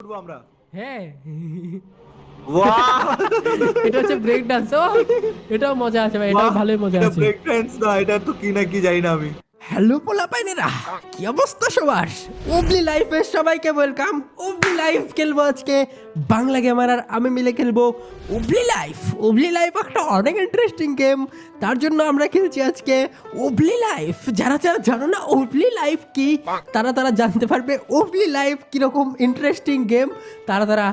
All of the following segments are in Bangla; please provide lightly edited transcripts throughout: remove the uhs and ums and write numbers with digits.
করবো আমরা। হ্যাঁ ওয়াও এটা হচ্ছে ব্রেক ডান্স। ও এটাও মজা আছে ভাই, এটাও ভালোই মজা এটা আছে। ব্রেক ডান্স না, এটা তো কি না কি জানি না আমি। হ্যালো পোলাপাইনেরা, কি অবস্থা সবার? উবলি লাইফে সবাইকে ওয়েলকাম। উবলি লাইফ খেলবো আজকে, বাংলা গেমার আর আমি মিলে খেলবো উবলি লাইফ। উবলি লাইফ একটা অনেক ইন্টারেস্টিং গেম, তার জন্য আমরা খেলছি আজকে উবলি লাইফ। যারা যারা জানো না উবলি লাইফ কি, তারা তারা জানতে পারবে উবলি লাইফ কিরকম ইন্টারেস্টিং গেম। তারা তারা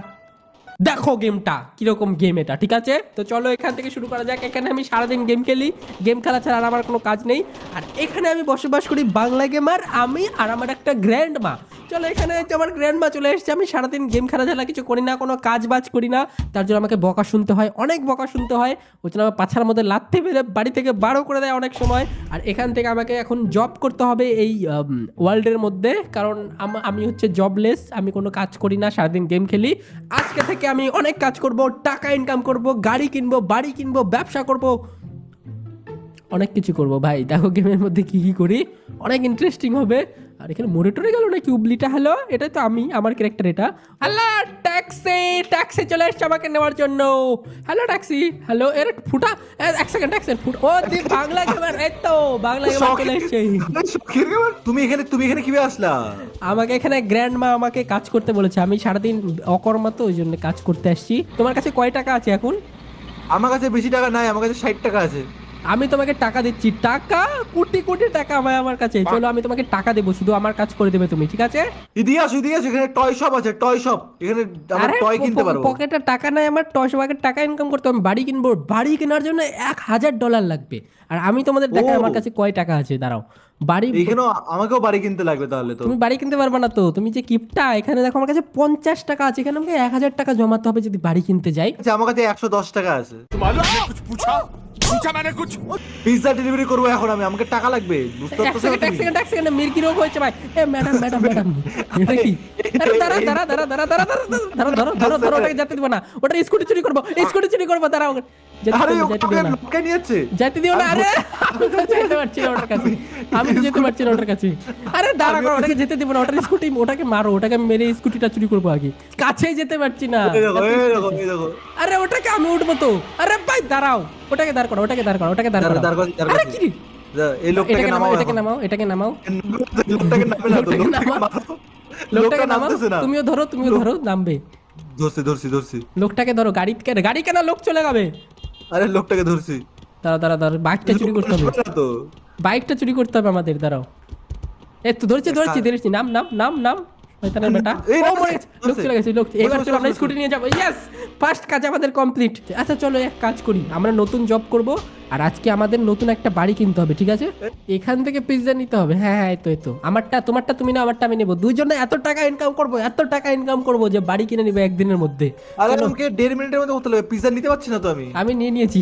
দেখো গেমটা কিরকম গেম এটা, ঠিক আছে? তো চলো এখান থেকে শুরু করা যাক। এখানে আমি সারাদিন গেম খেলি, গেম খেলা ছাড়া আর আমার কোনো কাজ নেই। আর এখানে আমি বসবাস করি বাংলা গেমার, আমি আর আমার একটা গ্র্যান্ড মা। চলো এখানে আমার গ্র্যান্ড মা চলে এসেছে। আমি সারাদিন গেম খেলা ছাড়া কিছু করি না, কোনো কাজ বাজ করি না, তার জন্য আমাকে বকা শুনতে হয়, অনেক বকা শুনতে হয়। ওই জন্য আমার পাছার মধ্যে লাথি মেরে বাড়ি থেকে বারো করে দেয় অনেক সময়। আর এখান থেকে আমাকে এখন জব করতে হবে এই ওয়ার্ল্ডের মধ্যে, কারণ আমি হচ্ছে জবলেস, আমি কোনো কাজ করি না, সারাদিন গেম খেলি। আজকে থেকে আমি অনেক কাজ করব, টাকা ইনকাম করব, গাড়ি কিনবো, বাড়ি কিনবো, ব্যবসা করব, অনেক কিছু করব ভাই। দেখো গেমের মধ্যে কি কি করি, অনেক ইন্টারেস্টিং হবে। আর এখানে মোড়ে টোরে গেল নাকি উবলিটা? হ্যালো, এটা তো আমি, আমার ক্যারেক্টার এটা। হ্যালো ট্যাক্সি, ট্যাক্সি চলে এসছে আমাকে নেওয়ার জন্য। Hello taxi, hello. এর ফুটা, এক সেকেন্ড ফুট। ও দি বাংলা গেমার, এই তো বাংলা গেমার চলে এসছে। তুমি এখানে কিভাবে আসলা? আমাকে এখানে গ্র্যান্ড মা আমাকে কাজ করতে বলেছে, আমি সারাদিন অকর্মা তো ওই জন্য কাজ করতে আসছি। তোমার কাছে কয় টাকা আছে এখন? আমার কাছে বেশি টাকা নাই, আমার কাছে 60 টাকা আছে। আমি তোমাকে টাকা দিচ্ছি, টাকা কোটি কোটি টাকা ভাই আমার কাছে। চলো আমি তোমাকে টাকা দেবো, শুধু আমার কাজ করে দেবে তুমি, ঠিক আছে? ইতিহাস এখানে টয় শপ আছে, টয় শপ। এখানে আমরা টয় কিনতে পারবো। পকেটে টাকা নাই আমার, 100 টাকা ইনকাম করতে হবে। বাড়ি কিনবো, বাড়ি কেনার জন্য $1000 লাগবে। আর আমি তোমাদের দেখাই আমার কাছে কয় টাকা আছে, দাঁড়াও। বাড়ি এখানে আমাকেও বাড়ি কিনতে লাগবে তাহলে তো। তুমি বাড়ি কিনতে পারবে না তো, তুমি যে কিপটা। এখানে দেখো আমার কাছে 50 টাকা আছে, এখানে আমাকে 1000 টাকা জমাতে হবে যদি বাড়ি কিনতে যাই। আচ্ছা, আমার কাছে 110 টাকা আছে। পিৎজা ডেলিভারি করবো এখন আমি, আমাকে টাকা লাগবে, বুঝতে পারছো? এক সেকেন্ড মির্কি রোগ হয়েছে ভাই। এ ম্যাডাম এটা কি? আরে দাঁড়া ধরো, ওটাকে যেতে দিব না, ওটা স্কুটি চুরি করবো, দাঁড়াও। যেতে দিও না। আরে আমি তো যেতে পারছি না ওটার কাছে, আরে দাঁড়া করো, ওটাকে যেতে দিব না, ওটার স্কুটি, ওটাকে মারো, ওটাকে মেরে স্কুটিটা চুরি করবো আগে। কাছেই যেতে পারছি না। আরে ওটাকে আমি উঠবো তো। আরে ভাই দাঁড়াও, ওটাকে দাঁড় করো। আরে কি রে? এটাকে নামাও। লোকটাকে নামাও, তুমিও ধরো, নামবে। ধরছি। লোকটাকে ধরো, গাড়ি কেন, লোক চলে যাবে। আরে লোকটাকে ধরছি। দাঁড়া, বাইকটা চুরি করতে হবে, আমাদের। দাঁড়াও, এই তো ধরছি। নাম শয়তানের বেটা। ও মরেছে, লোক চলে গেছে। এবার চলো আমরা স্কুটি নিয়ে যাবো। ইয়েস, ফার্স্ট কাজ আমাদের কমপ্লিট। আচ্ছা চলো এক কাজ করি, আমরা নতুন জব করব, আর আজকে আমাদের নতুন একটা বাড়ি কিনতে হবে, ঠিক আছে? এখান থেকে পিৎজা নিতে হবে। হ্যাঁ এই তো আমারটা তোমারটা তুমি না, আমারটা আমি নেবো। দুইজনে এত টাকা ইনকাম করবো যে বাড়ি কিনে নিবো একদিনের মধ্যে। আরে আমাকে 1.5 মিনিটের মধ্যে করতে হবে, পিৎজা নিতে পারছি না তো আমি নিয়েছি।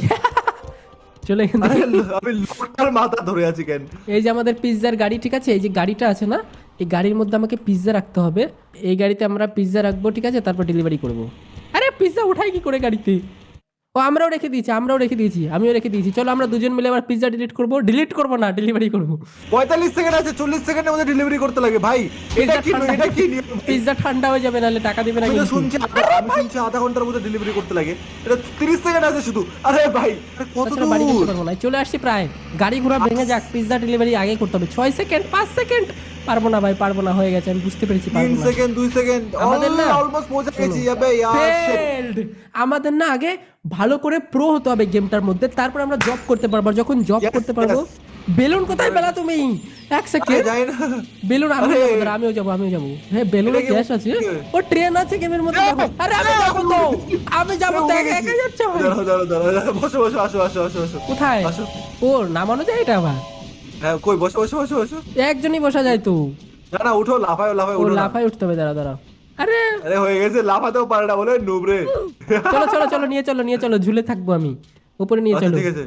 চলো এখান থেকে। আমি লোকটার মাথা ধরে আছি কেন? এই যে আমাদের পিৎজার গাড়ি, ঠিক আছে? এই যে গাড়িটা আছে না, এই গাড়ির মধ্যে আমাকে পিৎজা রাখতে হবে। এই গাড়িতে আমরা পিৎজা রাখবো, ঠিক আছে? তারপর ডেলিভারি করব। আরে পিৎজা উঠাই কি করে গাড়িতে? ও আমরাও রেখে দিয়েছি, আমিও রেখে দিয়েছি। চলো আমরা দুজন মিলে আবার পিৎজা ডিলিট করবো না, ডেলিভারি করবো। 45 সেকেন্ড আছে, 40 সেকেন্ডের মধ্যে ডেলিভারি করতে লাগে ভাই। এটা কি পিৎজা ঠান্ডা হয়ে যাবে, নাহলে টাকা দিবে না। আমি শুনছি আধা ঘন্টার মধ্যে ডেলিভারি করতে লাগে, এটা 30 সেকেন্ড আছে শুধু। আরে ভাই কত দূর? বাড়ি করতে পারবো না, চলে আসছি প্রায়। গাড়ি ঘোড়া ভেঙে যাক, পিৎজা ডেলিভারি আগে করতে হবে। 6 সেকেন্ড, 5 সেকেন্ড। পারবো না ভাই, হয়ে গেছে, আমি বুঝতে পেরেছি। 3 সেকেন্ড, 2 সেকেন্ড, আমাদের না অলমোস্ট পৌঁছে গেছি। আবে ফেলড। আমাদের না আগে ভালো করে প্রো হতে হবে গেমটার মধ্যে, তারপর আমরা জব করতে পারবো। যখন জব করতে পারবো। বেলুন কোথায় পেলা তুমি? এক সেকেন্ড, বেলুন আমিও যাবো। হ্যাঁ বেলুনে গ্যাস আছে, ও ট্রেন আছে গেমের মধ্যে। আরে আমি যাবো তো একা যাচ্ছে। বসো, আসো। কোথায়? ও নামানো যায় এটা আবার? হ্যাঁ কই, বসো। একজনই বসা যায় তো। না উঠো, লাফায় লাফায় উঠতে হবে। দাঁড়া। আরে হয়ে গেছে, লাফাতেও পারে না বলে নুবরে। চলো নিয়ে চলো, ঝুলে থাকবো আমি, উপরে নিয়ে চলো। ঠিক আছে,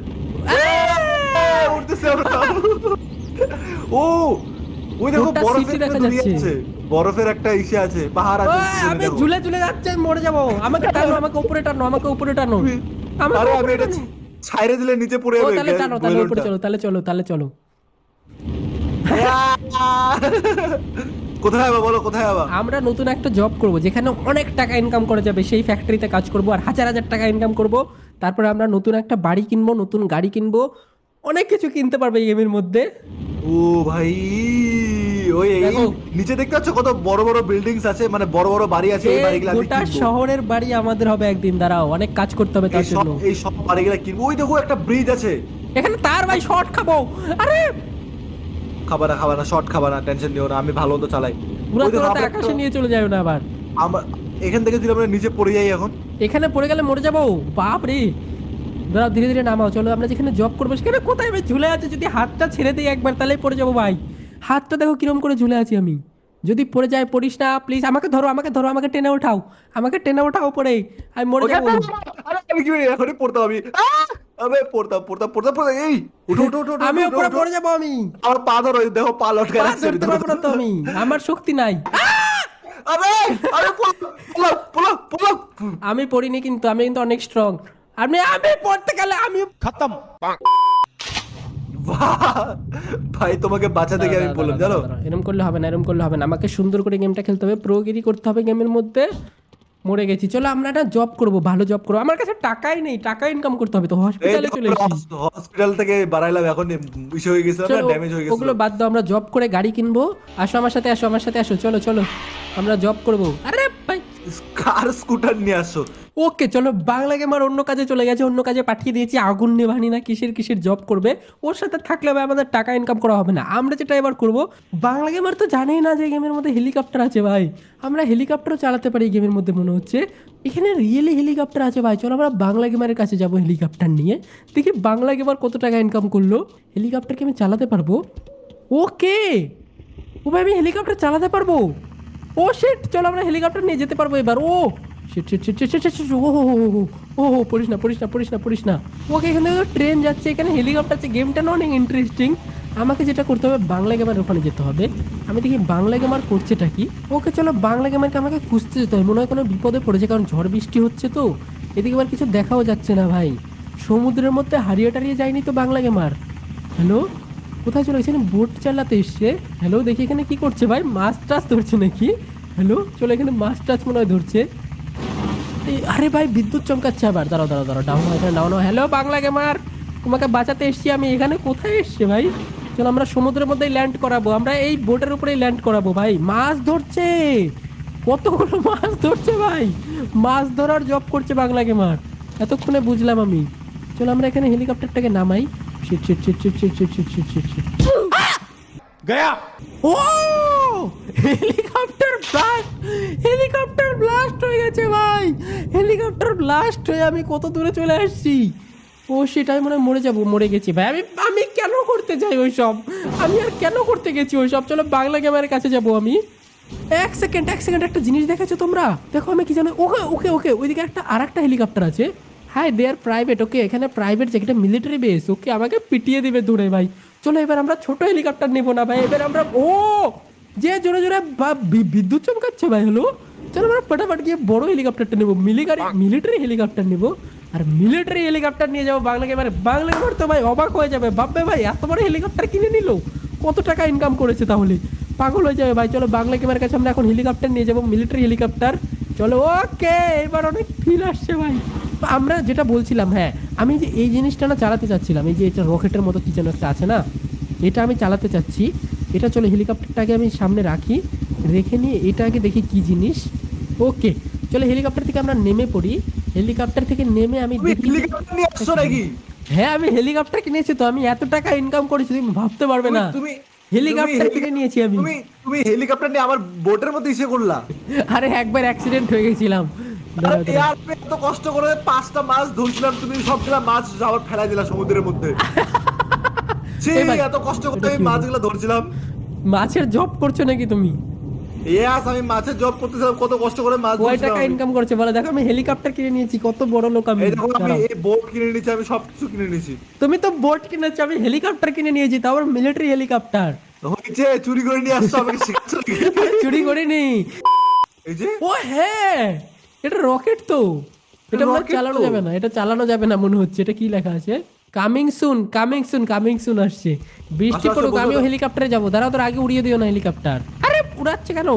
উঠতেছে আমরা। ও ওই দেখো বরফের একটা ইসে আছে, পাহাড় আছে। আমি ঝুলে যাচ্ছে, মরে যাবো। আমাকে টানো, আমাকে উপরে টানো। আরে আমি এটা ছাইরে দিলে নিচে পড়ে যাবে। তাহলে টানো, উপরে চলো, তাহলে চলো। কোথায় যাবা বলো, কোথায় যাবা? আমরা নতুন একটা জব করব যেখানে অনেক টাকা ইনকাম করা যাবে, সেই ফ্যাক্টরিতে কাজ করব আর হাজার হাজার টাকা ইনকাম করব। তারপরে আমরা নতুন একটা বাড়ি কিনবো, নতুন গাড়ি কিনবো, অনেক কিছু কিনতে পারবে এই গেমের মধ্যে। ও ভাই, ওই এই দেখো। নিচে দেখতে পাচ্ছ কত বড় বড় বিল্ডিংস আছে, মানে বড় বড় বাড়ি আছে, এই বাড়িগুলো আমি গোটা কিনবো। শহরের বাড়ি আমাদের হবে একদিন, দাঁড়াও অনেক কাজ করতে হবে তার জন্য। এই সব বাড়িগুলো কিনবো। ওই দেখো একটা ব্রিজ আছে। এখানে তার ভাই শর্ট খাবো। আরে খাবার না শর্ট খাবার না, টেনশন নিও না, আমি ভালো মতো চালাই। পুরা ওই দেখো, তোরা আমরা আকাশে নিয়ে চলে যাবে না আবার। আমরা এখান থেকে যদি আমরা নিচে পড়ে যাই এখন। এখানে পড়ে গেলে মরে যাবো, বাপ রে। দাঁড়াও ধীরে ধীরে নামাও, চলো আমরা যেখানে জব করবো সেখানে কোথায় ভাই ঝুলে আছে, যদি হাতটা ছেড়ে দিই একবার তাহলেই পড়ে যাবো ভাই। হাতটা দেখো কিরম করে ঝুলে আছি আমি, যদি পড়ে যায় পড়িস না প্লিজ, আমাকে ধরো আমাকে ধরো, আমাকে টেনে ওঠাও, আমাকে টেনে ওঠাও পড়ে, আমি মরে যাবো। আরে আমি কি এখনই পড়তাম আমি। আবে পড়তাম এই উঠো উঠো উঠো উঠো, আমি উঠো, উপরে উঠো। পড়ে যাবো আমি, আমার পা ধরো, এই দেখো পা লটকে পা রাখছে। ধরতে পারবো না তো আমি, আমার শক্তি নাই। আরে আরে পোলা আমি পড়িনি কিন্তু, আমি কিন্তু অনেক স্ট্রং। আমি পড়তে গেলে আমি खत्म। ভাই তোমাকে বাঁচাতে গিয়ে আমি বললাম জানো। এরকম করলে হবে না, এরকম করলে হবে না, আমাকে সুন্দর করে গেমটা খেলতে হবে, প্রোগিরি করতে হবে গেমের মধ্যে। মরে গেছি, চলো আমরা একটা জব করব, ভালো জব করবো। আমার কাছে টাকাই নেই, টাকা ইনকাম করতে হবে তো, হসপিটালে চলে এসেছি। হসপিটাল থেকে বাড়াইলাম, এখন ইস্যু হয়ে গেছে না, চলো, ড্যামেজ হয়ে গেছে। ওগুলো বাদ দাও, আমরা জব করে গাড়ি কিনবো। আসো আমার সাথে, আসো আমার সাথে, আসো, চলো চলো আমরা জব করব। আরে ভাই কার স্কুটার নিয়ে আসো। ওকে চলো, বাংলা গেমার অন্য কাজে চলে গেছে, অন্য কাজে পাঠিয়ে দিয়েছি, আগুন নেভানি না কিসের কিসের জব করবে। ওর সাথে থাকলে ভাই আমাদের টাকা ইনকাম করা হবে না। আমরা যেটা এবার করব, বাংলা গেমার তো জানেই না যে গেমের মধ্যে হেলিকপ্টার আছে ভাই, আমরা হেলিকপ্টারও চালাতে পারি গেমের মধ্যে মনে হচ্ছে। এখানে রিয়েলি হেলিকপ্টার আছে ভাই, চলো আমরা বাংলা গেমারের কাছে যাবো হেলিকপ্টার নিয়ে, দেখি বাংলা গেমার কত টাকা ইনকাম করলো। হেলিকপ্টারকে আমি চালাতে পারবো। ওকে ও ভাই, আমি হেলিকপ্টার চালাতে পারবো। ও শিট, চলো আমরা হেলিকপ্টার নিয়ে যেতে পারবো এবার। ও shit shit shit shit shit shit, ও পড়িস না পড়িস না পড়িস না পড়িস না। ওকে এখানে ট্রেন যাচ্ছে, এখানে হেলিকপ্টার আছে, গেমটা না অনেক ইন্টারেস্টিং। আমাকে যেটা করতে হবে, বাংলা গেমার ওখানে যেতে হবে। আমি দেখি বাংলা গেমার করছেটা কি। ওকে চলো, বাংলা গেমারকে আমাকে খুঁজতে যেতে হবে, মনে হয় কোনো বিপদে পড়েছে, কারণ ঝড় বৃষ্টি হচ্ছে তো। এদিকে আবার কিছু দেখাও যাচ্ছে না ভাই, সমুদ্রের মধ্যে হারিয়ে টারিয়ে যায়নি তো বাংলা গেমার। হ্যালো, কোথায় চলে গেছে? বোট চালাতে এসছে। হ্যালো, দেখি এখানে কি করছে ভাই, মাছ টাছ ধরছে নাকি? হ্যালো, চলো এখানে মাছ টাছ মনে হয় ধরছে। আরে ভাই বিদ্যুৎ চমকাচ্ছে আবার, দাঁড়াও দাঁড়াও দাঁড়াও, ডাউন এখানে ডাউন। হ্যালো বাংলা গেমার, তোমাকে বাঁচাতে এসছি আমি। এখানে কোথায় এসছে ভাই? চলো আমরা সমুদ্রের মধ্যেই ল্যান্ড করাবো, আমরা এই বোটের উপরেই ল্যান্ড করাবো। ভাই মাছ ধরছে, কতগুলো মাছ ধরছে ভাই, মাছ ধরার জব করছে বাংলা গেমার, এতক্ষণে বুঝলাম আমি। চলো আমরা এখানে হেলিকপ্টারটাকে নামাই। Sheet shit shit shit shit shit shit shit shit sheet. गया। ও হেলিকপ্টার ব্লাস্ট, হেলিকপ্টার ব্লাস্ট হয়ে গেছে ভাই, হেলিকপ্টার ব্লাস্ট হয়ে আমি কত দূরে চলে আসছি। ও সেটাই মনে হয় মরে যাবো, মরে গেছি ভাই। আমি কেন করতে যাই ওই সব, আমি আর কেন করতে গেছি ওই সব। চলো বাংলা গেমারের কাছে যাবো আমি। এক সেকেন্ড একটা জিনিস দেখাচ্ছ তোমরা, দেখো আমি কি জানো। ওকে ওকে ওকে, ওইদিকে আর একটা হেলিকপ্টার আছে। হ্যাঁ দে আর প্রাইভেট, ওকে এখানে প্রাইভেট জায়গাটা মিলিটারি বেস। ওকে আমাকে পিটিয়ে দিবে দূরে ভাই। চলো এবার আমরা ছোট হেলিকপ্টার নেবো না ভাই, এবার আমরা ও যে জোরে জোরে বিদ্যুৎ চমকাচ্ছে ভাই। হলো, চলো আমরা ফটাফট গিয়ে বড় হেলিকপ্টারটা নেবো, মিলিটারি হেলিকপ্টার নেবো, আর মিলিটারি হেলিকপ্টার নিয়ে যাবো বাংলা গেমারে। বাংলা গেমার তো ভাই অবাক হয়ে যাবে, ভাববে ভাই এত বড় হেলিকপ্টার কিনে নিল, কত টাকা ইনকাম করেছে, তাহলে পাগল হয়ে যাবে ভাই। চলো বাংলা গেমারের কাছে আমরা এখন হেলিকপ্টার নিয়ে যাবো, মিলিটারি হেলিকপ্টার। চলো ওকে, এবার অনেক ফিল আসছে ভাই। আমরা যেটা বলছিলাম, হ্যাঁ আমি যে এই জিনিসটা না চালাতে চাচ্ছিলাম, এই যে এটা রকেটের মতো কি যেন একটা আছে না, এটা আমি চালাতে চাচ্ছি। এটা চলো হেলিকপ্টারটাকে আমি সামনে রাখি, রেখে নিয়ে এটাকে দেখি কি জিনিস। ওকে চলো হেলিকপ্টার থেকে আমরা নেমে পড়ি। হেলিকপ্টার থেকে নেমে আমি তুমি দেখি, হেলিকপ্টার নিয়ে আসছো নাকি? হ্যাঁ আমি হেলিকপ্টার কিনেছি তো, আমি এত টাকা ইনকাম করেছি তুমি ভাবতে পারবে না। তুমি হেলিকপ্টার কিনে নিয়েছি আমি। তুমি হেলিকপ্টার নিয়ে আমার বোটের মধ্যে এসে করলা? আরে একবার অ্যাক্সিডেন্ট হয়ে গেছিলাম। দাঁড়াও, আরে ইয়ার, আমি এত কষ্ট করে 5টা মাছ ধরছিলাম, তুমি সবগুলা মাছ আবার ফেলাই দিলা সমুদ্রের মধ্যে। ছি, এই ভাই, এত কষ্ট করে এটা আমি কি হলো? মাছগুলো ধরছিলাম। মাছের জব করছো নাকি তুমি? ইয়াস, আমি মাছের জব করতেছিলাম, কত কষ্ট করে মাছ কয় টাকা ধরছিলাম। ইনকাম করছে বলো? দেখো আমি হেলিকপ্টার কিনে নিয়েছি, কত বড় লোক আমি। এই দেখো, আমি দাঁড়াও। এই বোট কিনে নিয়েছি, আমি সবকিছু কিনে নিয়েছি। তুমি তো বোট কিনেছো, আমি হেলিকপ্টার কিনে নিয়েছি, তাও আবার মিলিটারি হেলিকপ্টার। হয়েছে, চুরি করে নিয়ে আসছো, আমাকে শিখাচ্ছ নাকি? চুরি করিনি। এই যে ও হ্যাঁ, এটা রকেট তো, এটা মনে হয় rocket চালানো তো। যাবে না, এটা চালানো যাবে না মনে হচ্ছে। এটা কি লেখা আছে? Coming soon, coming soon, coming soon আসছে। বৃষ্টি আসো, আসো, পড়ুক, বসো, আমিও বসো। হেলিকপ্টারে যাবো। দাঁড়াও, তোর আগে উড়িয়ে দিও না হেলিকপ্টার। আরে উড়াচ্ছে কেন?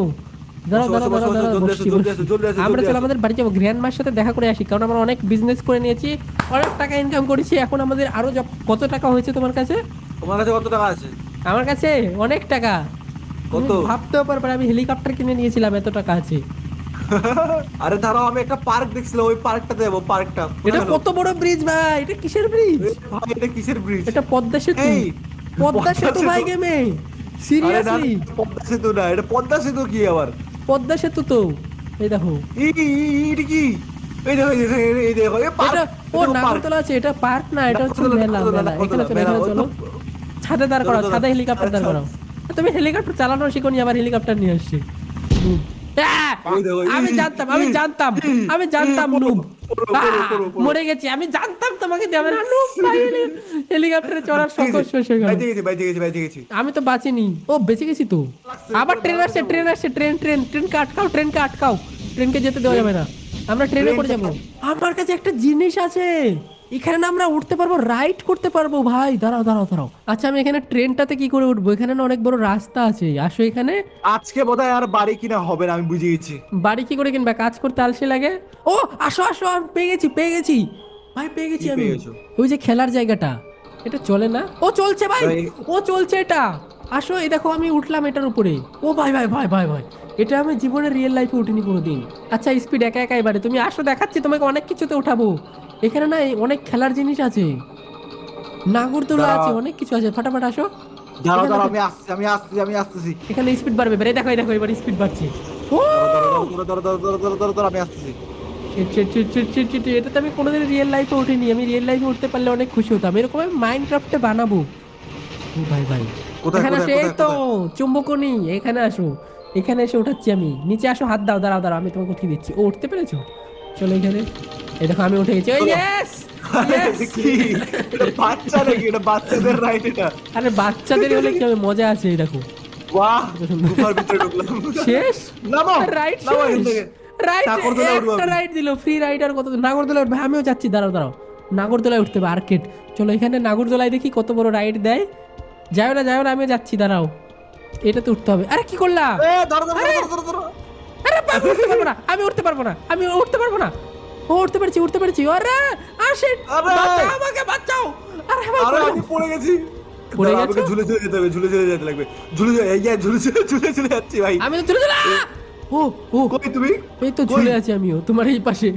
দাঁড়াও বসো, দাঁড়াও বসো, দাঁড়াও বসো, দাঁড়াও, জলদি বসছি, আসো, জলদি বসছি। আসো, জলদি আসো, আমরা জলদি চলো আসো। আমাদের বাড়ি যাবো, গ্র্যান্ডমার সাথে দেখা করে আসি, কারণ আমরা অনেক বিজনেস করে নিয়েছি, অনেক টাকা ইনকাম করেছি। এখন আমাদের আরো কত টাকা হয়েছে তোমার কাছে? তোমার কাছে কত টাকা আছে? আমার কাছে অনেক টাকা। কত? তুমি ভাবতেও পারবে না, আমি হেলিকপ্টার কিনে নিয়েছিলাম, এত টাকা আছে। আরে দাঁড়াও, আমি একটা পার্ক দেখছিলাম, ওই পার্কটা দেবো, পার্কটা এটা কত বড় ব্রিজ ভাই, এটা কিসের ব্রিজ? ভাই এটা কিসের ব্রিজ? এটা পদ্মা সেতু। এই, পদ্মা পদ্মা সেতু ভাই, সেতু। গেমে আরে না, সিরিয়াসলি পদ্মা সেতু না, এটা পদ্মা সেতু কি আবার? পদ্মা সেতু তো। এই দেখো এটা কি? এই দেখো, এই দেখো, এই পার্ক, এটা, ও এটা পার্ক। নাগরদোলা আছে, এটা পার্ক না, এটা হচ্ছে নাগরদোলা, মেলা। নাগরদোলা, মেলা এখানে চলো, মেলা, এখানে ওই চলো। তো- ছাদে দাঁড় করাও, নাগরদোলা। ছাদে হেলিকপ্টার দাঁড় করাও। তুমি হেলিকপ্টার চালানো শিখোনি, আবার হেলিকপ্টার নিয়ে আসছি। ওই দেখো, আমি জানতাম, আমি জানতাম, আমি জানতাম নুব। মরে গেছি, আমি জানতাম তোমাকে দেবে না নুব ভাই। হেলিকপ্টারে চড়ার শখ শেষ হয়ে গেল। বাইতে গেছি, বাইতে গেছি, বাইতে গেছি। আমি তো বাঁচিনি, ও বেঁচে গেছি তো। আবার ট্রেন আসছে, ট্রেন আসছে, ট্রেন ট্রেন ট্রেনকে আটকাও, ট্রেনকে আটকাও, ট্রেনকে যেতে দেওয়া যাবে না, আমরা ট্রেনে করে যাবো। আমার কাছে একটা জিনিস আছে, এখানে না আমরা উঠতে পারবো, রাইড করতে পারবো ভাই। দাঁড়াও দাঁড়াও দাঁড়াও, আচ্ছা আমি এখানে ট্রেনটাতে কি করে উঠবো? এখানে না অনেক বড় রাস্তা আছে, আসো এখানে। আজকে বোধহয় আর বাড়ি কিনা হবে না, আমি বুঝে গেছি। বাড়ি কি করে কিনবা, কাজ করতে আলসে লাগে। ও আসো আসো, আমি পেয়ে গেছি, পেয়ে গেছি ভাই, পেয়ে গেছি কি আমি। পেয়ে গেছো? ওই যে খেলার জায়গাটা, এটা চলে না? ও চলছে ভাই, ভাই। ও চলছে এটা। আসো, এই দেখো আমি উঠলাম এটার উপরে। ও ভাই ভাই ভাই ভাই ভাই, এটা আমি জীবনে রিয়েল লাইফে উঠিনি কোনোদিন। আচ্ছা স্পিড একা একা এবারে, তুমি আসো, দেখাচ্ছি তোমাকে, অনেক কিছুতে উঠাবো। এখানে না অনেক খেলার জিনিস আছে, নাগরদোলা দাঁড়াও। আছে, অনেক কিছু আছে। ফাটাফাট আসো। দাঁড়াও এখানে দাঁড়াও, দেখো, আমি আসছি, আমি আসছি, আমি আসতেছি। এখানে স্পিড বাড়বে এবারে, দেখো এই দেখো, এবার স্পিড বাড়ছে। ও দাঁড়াও, আমি আসতেছি। এটা তো আমি কোনোদিন রিয়েল লাইফে উঠিনি, আমি রিয়েল লাইফে উঠতে পারলে অনেক খুশি হতাম। এরকম আমি মাইনক্রাফটে বানাবো। ও ভাই ভাই, কোথায়, এখানে আসো, কোথায়, এই তো কোথায়? চুম্বকনি, এখানে আসো, এখানে এসে উঠাচ্ছি আমি। নিচে আসো, হাত দাও, দাঁড়াও দাঁড়াও, আমি তোমাকে উঠিয়ে দিচ্ছি। ও উঠতে পেরেছো? চলো এখানে, এই দেখো আমি উঠে গেছি। ওই ইয়েস এটা কি? এটা বাচ্চা নাকি? এটা বাচ্চাদের রাইড এটা। আরে বাচ্চাদের হলে কি হবে, মজা আছে। এই দেখো বাহ, গুহার ভিতরে ঢুকলাম। শেষ নামো, রাইড, নামো এখান থেকে। রাইড, নাগরদোলায় উঠবো একটা আমি। রাইড দিল, ফ্রি রাইড। আর কত নাগরদোলা উঠবে? আমিও যাচ্ছি, দাঁড়াও দাঁড়াও, নাগরদোলায় উঠতে হবে, আর্কেড। চলো এখানে নাগরদোলায় দেখি কত বড় রাইড দেয়। যাও না যাও না, আমিও যাচ্ছি, দাঁড়াও, এটাতে উঠতে হবে। আরে কি করলাম? এ, ধরো, ধরো, ধরো, ধরো, ধরো। আরে আমি উঠতে পারবো না, আমি উঠতে পারবো না, আমি উঠতে পারবো না। ও উঠতে পারছি, উঠতে পারছি। আরে আসে, আরে! বাঁচাও আমাকে, বাঁচাও। আরে ভাই আরে, পড়লাম। আমি পড়ে গেছি। পড়ে দাঁড়াও, গেছো? আমাকে ঝুলে ঝুলে যেতে হবে, ঝুলে ঝুলে যেতে লাগবে। ঝুলে ঝুলে, এই যে ঝুলে ঝুলে ঝুলে ঝুলে যাচ্ছি ভাই। আমি তো তুলে দিলাম। ও ও, কই তুমি? এই তো কই? ঝুলে আছি আমিও তোমার এই পাশে।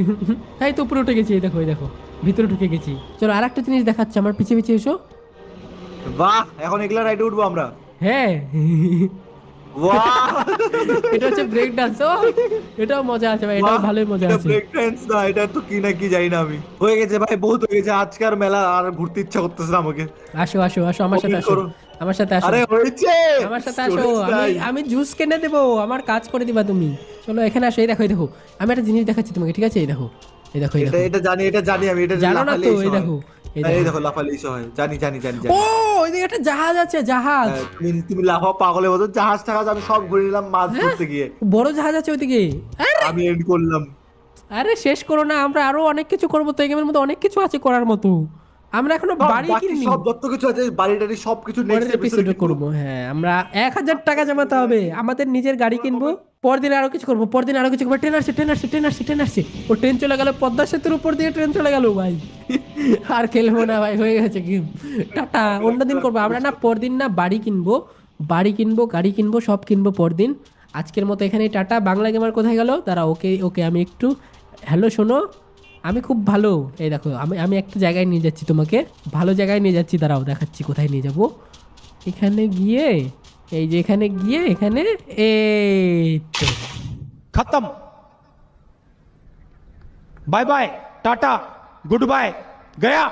এই তো উপরে উঠে গেছি, এই দেখো, এই দেখো, ভিতরে ঢুকে গেছি। চলো আর একটা জিনিস দেখাচ্ছি, আমার পিছে পিছে এসো। বাহ, এখন এগুলা রাইডে উঠবো আমরা। হ্যাঁ, বাহ, এটা হচ্ছে ব্রেক ডান্স। ও এটাও মজা আছে ভাই, এটাও ভালোই মজা আছে। ব্রেক ড্যান্স না, এটা তো কি না কি জানি না আমি। হয়ে গেছে ভাই, বহুত হয়ে গেছে। আজকার মেলা আর ঘুরতে ইচ্ছা করতেছে না আমাকে। আসো আসো আসো, আমার সাথে Open আসো, করো। আমার সাথে আসো, আরে হয়েছে, আমার সাথে আসো। Storage আমি নাই। আমি জুস কিনে দেবো, আমার কাজ করে দিবা তুমি। চলো এখানে আসো, এই দেখো, এই দেখো, আমি একটা জিনিস দেখাচ্ছি তোমাকে, ঠিক আছে? এই দেখো, এই দেখো, এই এটা দেখো। এটা জানি, এটা জানি আমি। এটা জানো না লাফালে তো? ইসে এই হয়। দেখো, এই হ্যাঁ, এই দেখো। দেখো লাফালে ইসে হয়। জানি জানি জানি ও জানি। ওই দিকে একটা জাহাজ আছে, জাহাজ। হ্যাঁ, তুমি লাফাও পাগলের মতো। জাহাজ টাহাজ আমি সব ঘুরে নিলাম মাছ হ্যাঁ? ধরতে গিয়ে। বড় জাহাজ আছে ওইদিকে। আরে আমি এন্ড করলাম। আরে শেষ করো না, আমরা আরো অনেক কিছু করবো তো, এই গেমের মধ্যে অনেক কিছু আছে করার মতো। আমরা এখনো বাড়ি বাকি কিনিনি, সব যত কিছু আছে, বাড়ি টাড়ি সবকিছু পরের নেক্সট এপিসোডে এপিসোডে করবো। হ্যাঁ, আমরা 1000 টাকা জমাতে হবে, আমাদের নিজের গাড়ি কিনবো, পরদিন আরো কিছু করবো, পরদিন আরো কিছু করবো। ট্রেন আসছে, ট্রেন আসছে, ট্রেন আসছে, ট্রেন আসছে। ও ট্রেন চলে গেল, পদ্মা সেতুর উপর দিয়ে ট্রেন চলে গেল ভাই। আর খেলবো না ভাই, হয়ে গেছে গেম, টাটা। অন্যদিন করবো আমরা, না পরদিন না বাড়ি কিনবো, বাড়ি কিনবো, গাড়ি কিনবো, সব কিনবো পরদিন। আজকের মতো এখানেই টাটা। বাংলা গেমার কোথায় গেল? তারা ওকে ওকে, আমি একটু, হ্যালো শোনো, আমি খুব ভালো, এই দেখো আমি আমি একটা জায়গায় নিয়ে যাচ্ছি তোমাকে, ভালো জায়গায় নিয়ে যাচ্ছি, দাঁড়াও দেখাচ্ছি কোথায় নিয়ে যাব। এখানে গিয়ে, এই যে এখানে গিয়ে, এখানে এই তো, खत्म। Bye bye, tata, goodbye, गया।